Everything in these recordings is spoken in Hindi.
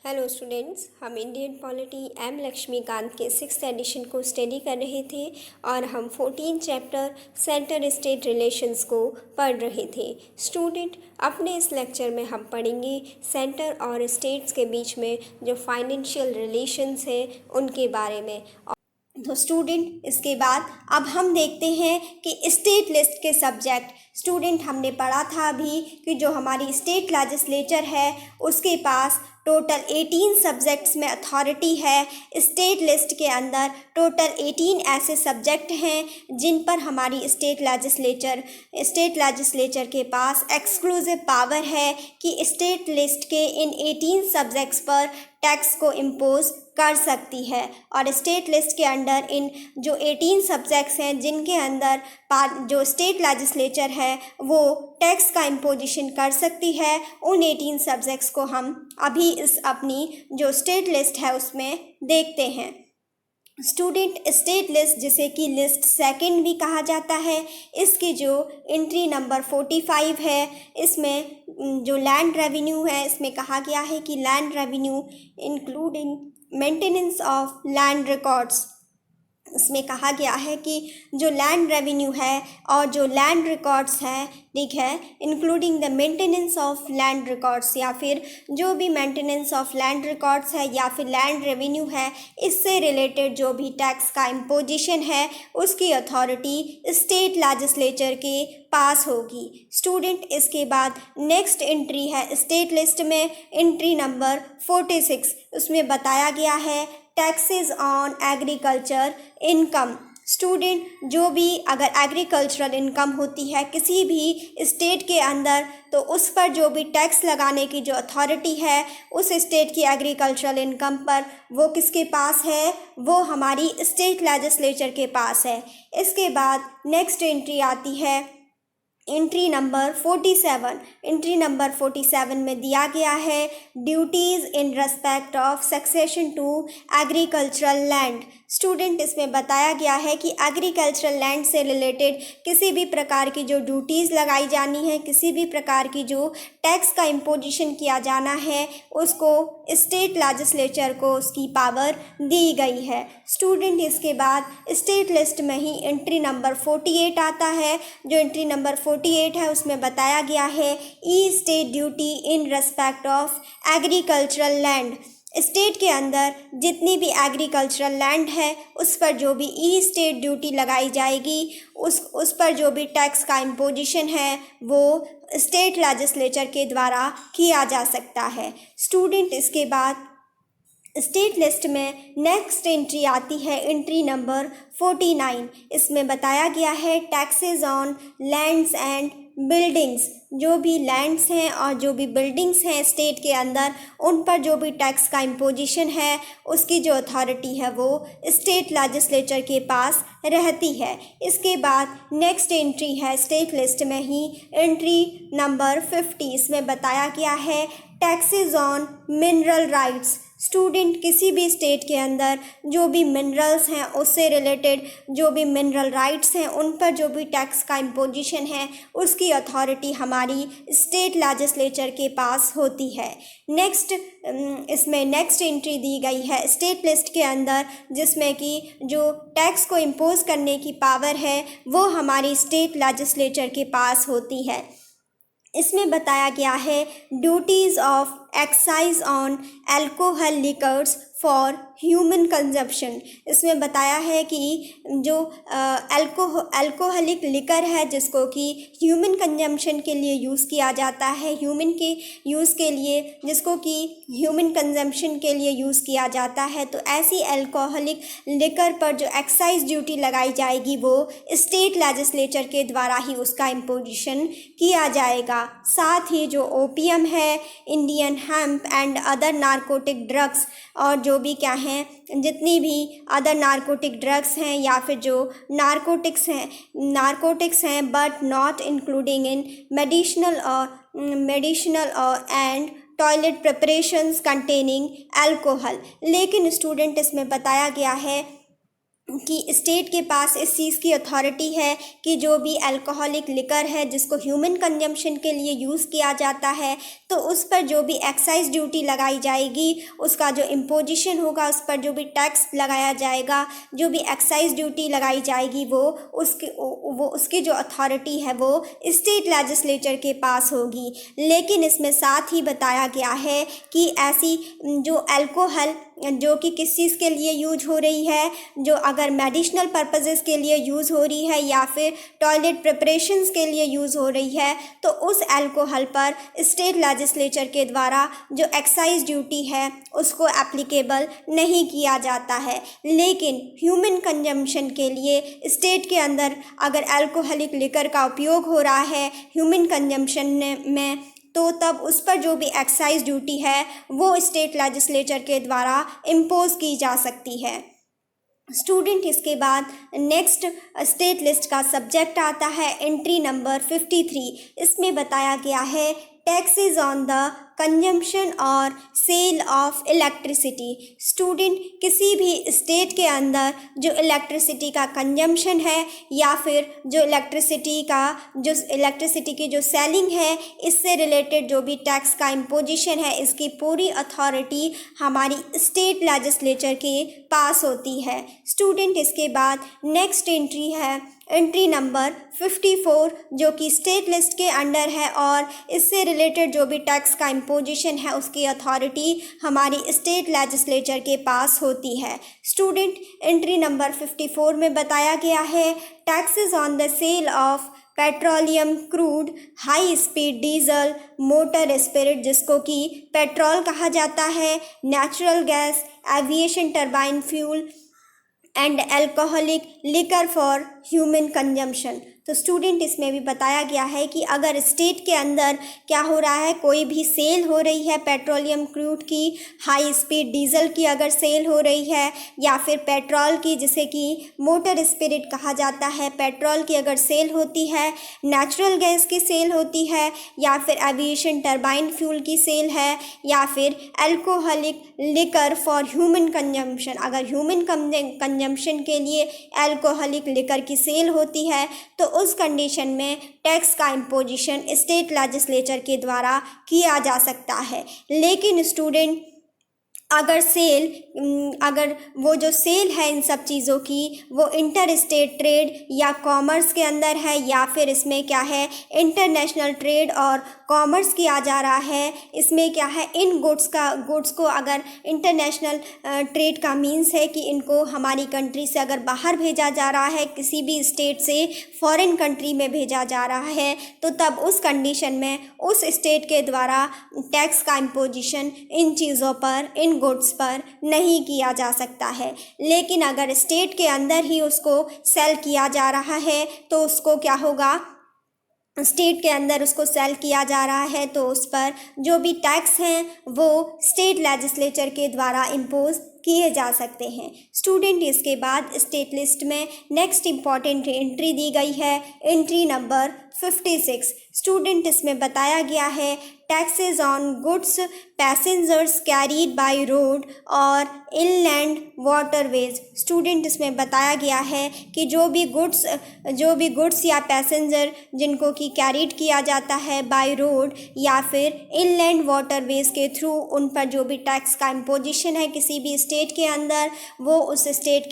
हेलो स्टूडेंट्स, हम इंडियन पॉलिटी एम लक्ष्मीकांत के 6th एडिशन को स्टडी कर रहे थे और हम 14 चैप्टर सेंटर स्टेट रिलेशंस को पढ़ रहे थे। स्टूडेंट, अपने इस लेक्चर में हम पढ़ेंगे सेंटर और स्टेट्स के बीच में जो फाइनेंशियल रिलेशंस है उनके बारे में। तो स्टूडेंट, इसके बाद अब हम देखते हैं कि स्टेट लिस्ट के सब्जेक्ट। स्टूडेंट, हमने पढ़ा था अभी कि जो हमारी स्टेट लेजिस्लेचर है उसके पास टोटल 18 सब्जेक्ट्स में अथॉरिटी है। स्टेट लिस्ट के अंदर टोटल 18 ऐसे सब्जेक्ट हैं जिन पर हमारी स्टेट लेजिस्लेचर के पास एक्सक्लूसिव पावर है कि स्टेट लिस्ट के इन 18 सब्जेक्ट्स पर टैक्स को इम्पोज कर सकती है। और स्टेट लिस्ट के अंडर इन जो 18 सब्जेक्ट्स हैं जिनके अंदर जो स्टेट लेजिस्लेचर है वो टैक्स का इम्पोजिशन कर सकती है, उन 18 सब्जेक्ट्स को हम अभी इस अपनी जो स्टेट लिस्ट है उसमें देखते हैं। स्टूडेंट, स्टेट लिस्ट जिसे कि लिस्ट सेकंड भी कहा जाता है, इसकी जो एंट्री नंबर 45 है, इसमें जो लैंड रेवेन्यू है इसमें कहा गया है कि land revenue including maintenance of land records. इसमें कहा गया है कि जो लैंड रेवेन्यू है और जो लैंड रिकॉर्ड्स है, ठीक है, including the maintenance of land records, या फिर जो भी मेंटेनेंस ऑफ लैंड रिकॉर्ड्स है या फिर लैंड रेवेन्यू है, इससे रिलेटेड जो भी टैक्स का इम्पोजिशन है उसकी अथॉरिटी स्टेट लेजिस्लेचर के पास होगी। स्टूडेंट, इसके बाद नेक्स्ट एंट्री है स्टेट लिस्ट में एंट्री नंबर 46। उसमें बताया गया है taxes on agriculture income. Student, जो भी अगर एग्रीकल्चरल इनकम होती है किसी भी स्टेट के अंदर, तो उस पर जो भी टैक्स लगाने की जो अथॉरिटी है उस स्टेट की एग्रीकल्चरल इनकम पर, वो किसके पास है? वो हमारी स्टेट लेजिस्लेचर के पास है। इसके बाद नेक्स्ट एंट्री आती है एंट्री नंबर 47। एंट्री नंबर 47 में दिया गया है duties in respect of succession to agricultural land. Student, इसमें बताया गया है कि एग्रीकल्चरल लैंड से रिलेटेड किसी भी प्रकार की जो ड्यूटीज़ लगाई जानी है, किसी भी प्रकार की जो टैक्स का इम्पोजिशन किया जाना है, उसको स्टेट लेजिस्लेचर को उसकी पावर दी गई है। स्टूडेंट, इसके बाद स्टेट लिस्ट में ही एंट्री नंबर 48 आता है। जो एंट्री नंबर 48 है उसमें बताया गया है estate duty in respect of agricultural land. State के अंदर जितनी भी एग्रीकल्चरल लैंड है उस पर जो भी ई स्टेट ड्यूटी लगाई जाएगी, उस पर जो भी टैक्स का इम्पोजिशन है वो स्टेट लेजिस्लेचर के द्वारा किया जा सकता है। स्टूडेंट, इसके बाद स्टेट लिस्ट में नेक्स्ट एंट्री आती है एंट्री नंबर 49। इसमें बताया गया है taxes on lands and buildings. जो भी लैंड्स हैं और जो भी बिल्डिंग्स हैं स्टेट के अंदर, उन पर जो भी टैक्स का इम्पोजिशन है उसकी जो अथॉरिटी है वो स्टेट लेजिस्लेचर के पास रहती है। इसके बाद नेक्स्ट एंट्री है स्टेट लिस्ट में ही एंट्री नंबर 50। इसमें बताया गया है taxes on mineral rights. Student, किसी भी स्टेट के अंदर जो भी मिनरल्स हैं उससे रिलेटेड जो भी मिनरल राइट्स हैं उन पर जो भी टैक्स का इम्पोजिशन है उसकी अथॉरिटी हमारी स्टेट लेजिस्लेचर के पास होती है। नेक्स्ट, इसमें नेक्स्ट एंट्री दी गई है स्टेट लिस्ट के अंदर जिसमें कि जो टैक्स को इम्पोज करने की पावर है वो हमारी स्टेट लेजिस्लेचर के पास होती है। इसमें बताया गया है duties of excise on alcohol liquors for human consumption. इसमें बताया है कि जो अल्कोहलिक लिकर है जिसको कि ह्यूमन कंजम्पशन के लिए यूज़ किया जाता है, ह्यूमन के यूज़ के लिए, जिसको कि ह्यूमन कंजम्पशन के लिए यूज़ किया जाता है, तो ऐसी अल्कोहलिक लिकर पर जो एक्साइज ड्यूटी लगाई जाएगी वो स्टेट लेजिस्लेचर के द्वारा ही उसका इम्पोजिशन किया जाएगा। साथ ही जो ओपीएम है, Indian hemp and other narcotic drugs, और जो भी क्या हैं जितनी भी अदर नारकोटिक ड्रग्स हैं या फिर जो नारकोटिक्स हैं but not including in medicinal और and toilet preparations containing alcohol. लेकिन स्टूडेंट, इसमें बताया गया है कि स्टेट के पास इस चीज़ की अथॉरिटी है कि जो भी अल्कोहलिक लिकर है जिसको ह्यूमन कंजम्पशन के लिए यूज़ किया जाता है, तो उस पर जो भी एक्साइज ड्यूटी लगाई जाएगी, उसका जो इम्पोजिशन होगा, उस पर जो भी टैक्स लगाया जाएगा, जो भी एक्साइज ड्यूटी लगाई जाएगी, वो उसकी जो अथॉरिटी है वो स्टेट लेजिस्लेचर के पास होगी। लेकिन इसमें साथ ही बताया गया है कि ऐसी जो अल्कोहल जो कि किस चीज़ के लिए यूज हो रही है, जो अगर मेडिसिनल पर्पसेस के लिए यूज़ हो रही है या फिर टॉयलेट प्रिपरेशंस के लिए यूज़ हो रही है, तो उस अल्कोहल पर स्टेट लेजिस्लेचर के द्वारा जो एक्साइज ड्यूटी है उसको एप्लीकेबल नहीं किया जाता है। लेकिन ह्यूमन कंजम्पशन के लिए स्टेट के अंदर अगर अल्कोहलिक लिकर का उपयोग हो रहा है ह्यूमन कंजम्पशन में, तो तब उस पर जो भी एक्साइज ड्यूटी है वो स्टेट लेजिस्लेचर के द्वारा इम्पोज की जा सकती है। स्टूडेंट, इसके बाद नेक्स्ट स्टेट लिस्ट का सब्जेक्ट आता है एंट्री नंबर 53। इसमें बताया गया है टैक्सेस ऑन द कंजम्पशन और सेल ऑफ इलेक्ट्रिसिटी। स्टूडेंट, किसी भी स्टेट के अंदर जो इलेक्ट्रिसिटी का कंजम्पशन है या फिर जो इलेक्ट्रिसिटी की जो सेलिंग है, इससे रिलेटेड जो भी टैक्स का इम्पोजिशन है, इसकी पूरी अथॉरिटी हमारी स्टेट लेजिस्लेचर के पास होती है। स्टूडेंट, इसके बाद नेक्स्ट एंट्री है एंट्री नंबर 54, जो कि स्टेट लिस्ट के अंडर है और इससे रिलेटेड जो भी टैक्स का इम्पोजिशन है उसकी अथॉरिटी हमारी स्टेट लेजिस्लेचर के पास होती है। स्टूडेंट, एंट्री नंबर 54 में बताया गया है taxes on the sale of petroleum crude, high speed diesel, motor spirit जिसको कि पेट्रोल कहा जाता है, natural gas, aviation turbine fuel and alcoholic liquor for human consumption. तो स्टूडेंट, इसमें भी बताया गया है कि अगर स्टेट के अंदर क्या हो रहा है, कोई भी सेल हो रही है पेट्रोलियम क्रूड की, हाई स्पीड डीजल की अगर सेल हो रही है, या फिर पेट्रोल की जिसे कि मोटर स्पिरिट कहा जाता है, पेट्रोल की अगर सेल होती है, नेचुरल गैस की सेल होती है, या फिर एविएशन टर्बाइन फ्यूल की सेल है, या फिर alcoholic liquor for human consumption, अगर ह्यूमन कंजम्पशन के लिए अल्कोहलिक लिकर की सेल होती है, तो उस कंडीशन में टैक्स का इम्पोजिशन स्टेट लेजिस्लेचर के द्वारा किया जा सकता है। लेकिन स्टूडेंट, अगर वो जो सेल है इन सब चीज़ों की वो इंटर स्टेट ट्रेड या कॉमर्स के अंदर है, या फिर इसमें क्या है इंटरनेशनल ट्रेड और कॉमर्स किया जा रहा है, इसमें क्या है इन गुड्स को अगर इंटरनेशनल ट्रेड का मीन्स है कि इनको हमारी कंट्री से अगर बाहर भेजा जा रहा है, किसी भी स्टेट से फॉरेन कंट्री में भेजा जा रहा है, तो तब उस कंडीशन में उस स्टेट के द्वारा टैक्स का इम्पोजिशन इन चीज़ों पर, इन गुड्स पर नहीं किया जा सकता है। लेकिन अगर स्टेट के अंदर ही उसको सेल किया जा रहा है, तो उसको क्या होगा, स्टेट के अंदर उसको सेल किया जा रहा है तो उस पर जो भी टैक्स हैं वो स्टेट लेजिस्लेचर के द्वारा इम्पोज किए जा सकते हैं। स्टूडेंट, इसके बाद स्टेट लिस्ट में नेक्स्ट इम्पॉर्टेंट एंट्री दी गई है एंट्री नंबर 56। स्टूडेंट, इसमें बताया गया है taxes on goods passengers carried by road और इनलैंड वाटरवेज। स्टूडेंट, इसमें बताया गया है कि जो भी गुड्स या पैसेंजर जिनको कि कैरीड किया जाता है बाय रोड या फिर इनलैंड वाटरवेज के थ्रू, उन पर जो भी टैक्स का इम्पोजिशन है किसी भी स्टेट के अंदर, वो उस स्टेट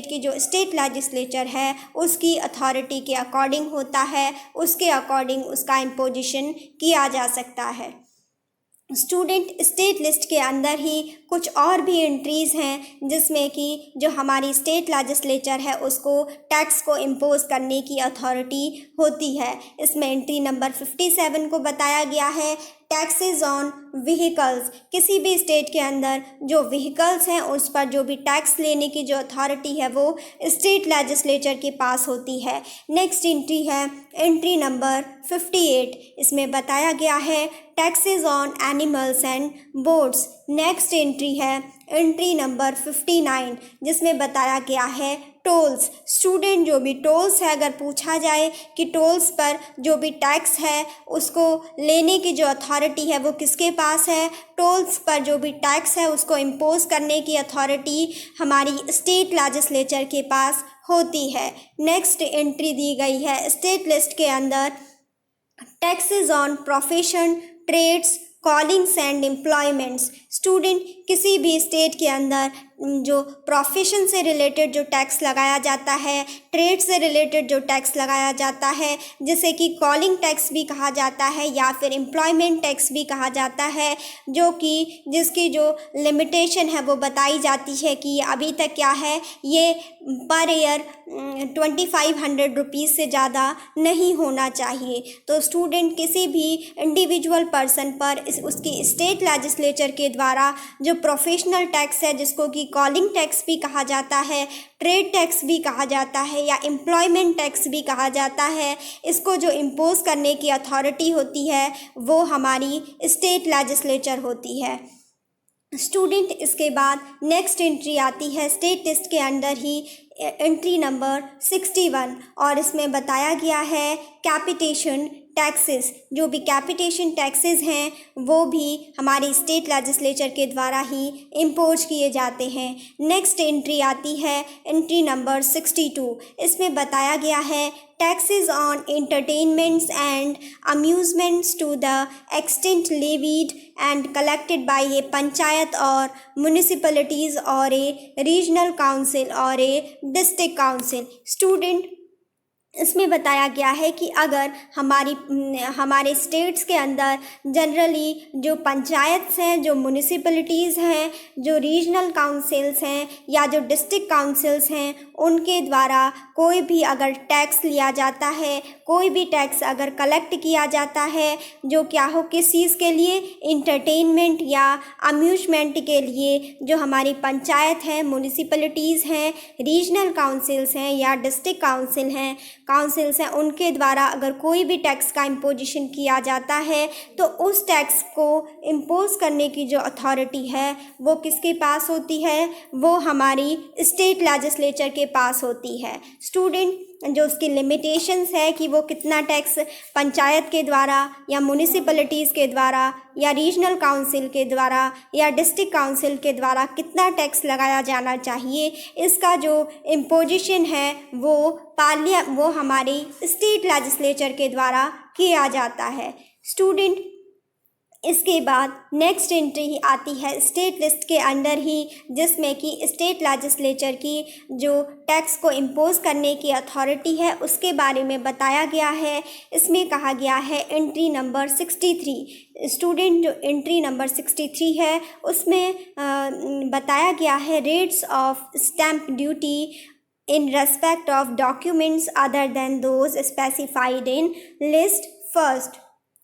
की जो स्टेट लेजिस्लेचर है उसकी अथॉरिटी के अकॉर्डिंग होता है, उसके अकॉर्डिंग उसका इम्पोजिशन किया जा सकता है। स्टूडेंट, स्टेट लिस्ट के अंदर ही कुछ और भी एंट्रीज़ हैं जिसमें कि जो हमारी स्टेट लेजिस्लेचर है उसको टैक्स को इम्पोज करने की अथॉरिटी होती है। इसमें एंट्री नंबर 57 को बताया गया है टैक्सेस ऑन व्हीकल्स। किसी भी स्टेट के अंदर जो व्हीकल्स हैं उस पर जो भी टैक्स लेने की जो अथॉरिटी है वो स्टेट लेजिस्लेचर के पास होती है। नेक्स्ट एंट्री है एंट्री नंबर 58। इसमें बताया गया है taxes on animals and boats. Next entry है एंट्री नंबर 59 जिसमें बताया गया है टोल्स। स्टूडेंट जो भी टोल्स है, अगर पूछा जाए कि टोल्स पर जो भी टैक्स है उसको लेने की जो अथॉरिटी है वो किसके पास है, टोल्स पर जो भी टैक्स है उसको इम्पोज करने की अथॉरिटी हमारी स्टेट लेजिस्लेचर के पास होती है। नेक्स्ट एंट्री दी गई है स्टेट लिस्ट के अंदर, taxes on profession, trades, callings and employments. Student किसी भी स्टेट के अंदर जो प्रोफेशन से रिलेटेड जो टैक्स लगाया जाता है, ट्रेड से रिलेटेड जो टैक्स लगाया जाता है, जिसे कि कॉलिंग टैक्स भी कहा जाता है या फिर एम्प्लॉयमेंट टैक्स भी कहा जाता है, जो कि जिसकी जो लिमिटेशन है वो बताई जाती है कि अभी तक क्या है, ये पर ईयर 2500 रुपीज़ से ज़्यादा नहीं होना चाहिए। तो स्टूडेंट किसी भी इंडिविजुअल पर्सन पर उसकी स्टेट लेजिस्लेचर के द्वारा जो प्रोफेशनल टैक्स है, जिसको कि कॉलिंग टैक्स भी कहा जाता है, ट्रेड टैक्स भी कहा जाता है या एम्प्लॉयमेंट टैक्स भी कहा जाता है, इसको जो इम्पोज करने की अथॉरिटी होती है वो हमारी स्टेट लेजिस्लेचर होती है। स्टूडेंट इसके बाद नेक्स्ट एंट्री आती है स्टेट लिस्ट के अंदर ही एंट्री नंबर 61, और इसमें बताया गया है कैपिटेशन टैक्सेस। जो भी कैपिटेशन टैक्सेस हैं वो भी हमारी स्टेट लेजिस्लेचर के द्वारा ही इम्पोज किए जाते हैं। नेक्स्ट एंट्री आती है एंट्री नंबर 62। इसमें बताया गया है taxes on entertainments and amusements to the extent levied and collected by a panchayat और म्यूनिसिपैलिटीज़ और ए रीजनल काउंसिल और ए डिस्ट्रिक्ट काउंसिल। स्टूडेंट इसमें बताया गया है कि अगर हमारे स्टेट्स के अंदर जनरली जो पंचायत्स हैं, जो म्यूनिसिपैलिटीज़ हैं, जो रीजनल काउंसिल्स हैं या जो डिस्ट्रिक्ट काउंसिल्स हैं, उनके द्वारा कोई भी अगर टैक्स लिया जाता है, कोई भी टैक्स अगर कलेक्ट किया जाता है, जो क्या हो किस चीज़ के लिए, इंटरटेनमेंट या अम्यूजमेंट के लिए, जो हमारी पंचायत है, म्यूनिसिपैलिटीज़ हैं, रीजनल काउंसिल्स हैं या डिस्ट्रिक्ट काउंसिल्स हैं, उनके द्वारा अगर कोई भी टैक्स का इम्पोजिशन किया जाता है तो उस टैक्स को इम्पोज करने की जो अथॉरिटी है वो किसके पास होती है, वो हमारी स्टेट लेजिस्लेचर के पास होती है। स्टूडेंट जो उसकी लिमिटेशंस है कि वो कितना टैक्स पंचायत के द्वारा या म्यूनिसिपैलिटीज़ के द्वारा या रीजनल काउंसिल के द्वारा या डिस्ट्रिक्ट काउंसिल के द्वारा कितना टैक्स लगाया जाना चाहिए, इसका जो इम्पोजिशन है वो हमारी स्टेट लेजिस्लेचर के द्वारा किया जाता है। स्टूडेंट इसके बाद नेक्स्ट एंट्री आती है स्टेट लिस्ट के अंदर ही, जिसमें कि स्टेट लेजिस्लेचर की जो टैक्स को इम्पोज करने की अथॉरिटी है उसके बारे में बताया गया है। इसमें कहा गया है एंट्री नंबर 63। स्टूडेंट जो एंट्री नंबर 63 है उसमें बताया गया है rates of stamp duty in respect of documents other than those specified in list first।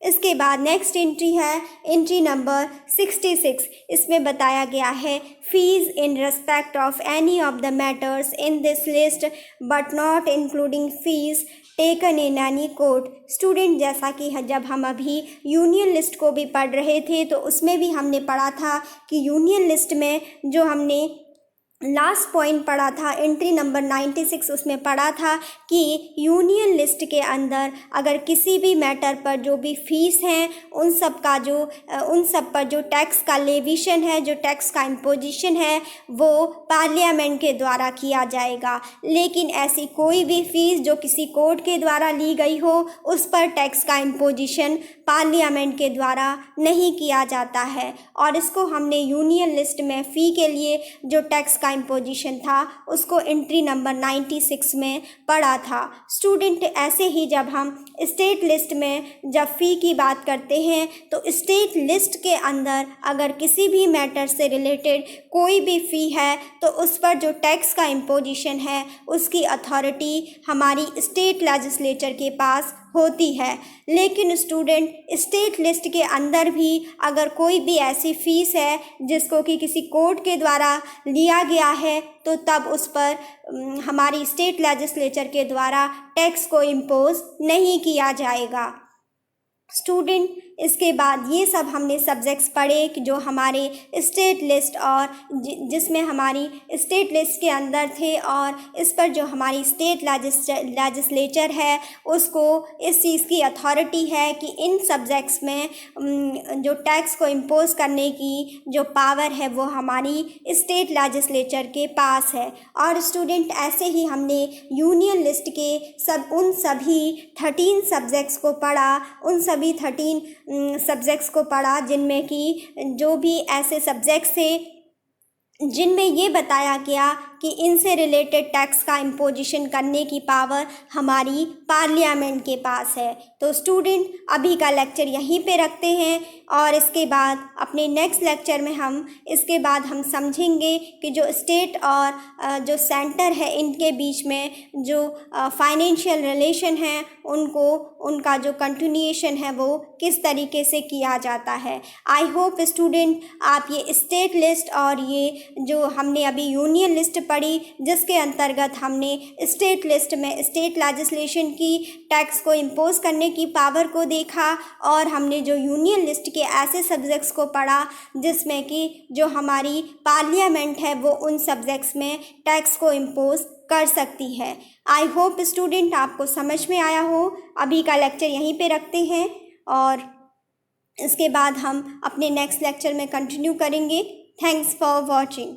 इसके बाद नेक्स्ट एंट्री है एंट्री नंबर 66। इसमें बताया गया है fees in respect of any of the matters in this list but not including fees taken in any court. Student जैसा कि जब हम अभी यूनियन लिस्ट को भी पढ़ रहे थे तो उसमें भी हमने पढ़ा था कि यूनियन लिस्ट में जो हमने लास्ट पॉइंट पढ़ा था एंट्री नंबर 96, उसमें पढ़ा था कि यूनियन लिस्ट के अंदर अगर किसी भी मैटर पर जो भी फीस हैं उन सब पर जो टैक्स का लेविशन है, जो टैक्स का इम्पोजिशन है वो पार्लियामेंट के द्वारा किया जाएगा। लेकिन ऐसी कोई भी फीस जो किसी कोर्ट के द्वारा ली गई हो उस पर टैक्स का इम्पोजिशन पार्लियामेंट के द्वारा नहीं किया जाता है। और इसको हमने यूनियन लिस्ट में फ़ी के लिए जो टैक्स का इम्पोजिशन था उसको एंट्री नंबर 96 में पढ़ा था। स्टूडेंट ऐसे ही जब हम स्टेट लिस्ट में जब फ़ी की बात करते हैं तो स्टेट लिस्ट के अंदर अगर किसी भी मैटर से रिलेटेड कोई भी फ़ी है तो उस पर जो टैक्स का इम्पोजिशन है उसकी अथॉरिटी हमारी स्टेट लेजिस्लेचर के पास होती है। लेकिन स्टूडेंट स्टेट लिस्ट के अंदर भी अगर कोई भी ऐसी फ़ीस है जिसको कि किसी कोर्ट के द्वारा लिया गया है तो तब उस पर हमारी स्टेट लेजिस्लेचर के द्वारा टैक्स को इम्पोज नहीं किया जाएगा। स्टूडेंट इसके बाद ये सब हमने सब्जेक्ट्स पढ़े कि जो हमारे स्टेट लिस्ट और जिसमें हमारी स्टेट लिस्ट के अंदर थे, और इस पर जो हमारी स्टेट लेजिस्लेचर है उसको इस चीज़ की अथॉरिटी है कि इन सब्जेक्ट्स में जो टैक्स को इम्पोज करने की जो पावर है वो हमारी स्टेट लेजिस्लेचर के पास है। और स्टूडेंट ऐसे ही हमने यूनियन लिस्ट के उन सभी 13 सब्जेक्ट्स को पढ़ा, उन सभी 13 सब्जेक्ट्स को पढ़ा जिनमें कि जो भी ऐसे सब्जेक्ट्स थे जिनमें ये बताया गया कि इनसे रिलेटेड टैक्स का इम्पोजिशन करने की पावर हमारी पार्लियामेंट के पास है। तो स्टूडेंट अभी का लेक्चर यहीं पे रखते हैं, और इसके बाद अपने नेक्स्ट लेक्चर में हम समझेंगे कि जो स्टेट और जो सेंटर है इनके बीच में जो फाइनेंशियल रिलेशन है उनका जो कंटिन्यूएशन है वो किस तरीके से किया जाता है। आई होप स्टूडेंट आप ये स्टेट लिस्ट और ये जो हमने अभी यूनियन लिस्ट पढ़ी जिसके अंतर्गत हमने स्टेट लिस्ट में स्टेट लेजिस्लेशन की टैक्स को इम्पोज करने की पावर को देखा, और हमने जो यूनियन लिस्ट के ऐसे सब्जेक्ट्स को पढ़ा जिसमें कि जो हमारी पार्लियामेंट है वो उन सब्जेक्ट्स में टैक्स को इम्पोज कर सकती है। आई होप स्टूडेंट आपको समझ में आया हो। अभी का लेक्चर यहीं पे रखते हैं और इसके बाद हम अपने नेक्स्ट लेक्चर में कंटिन्यू करेंगे। Thanks for watching.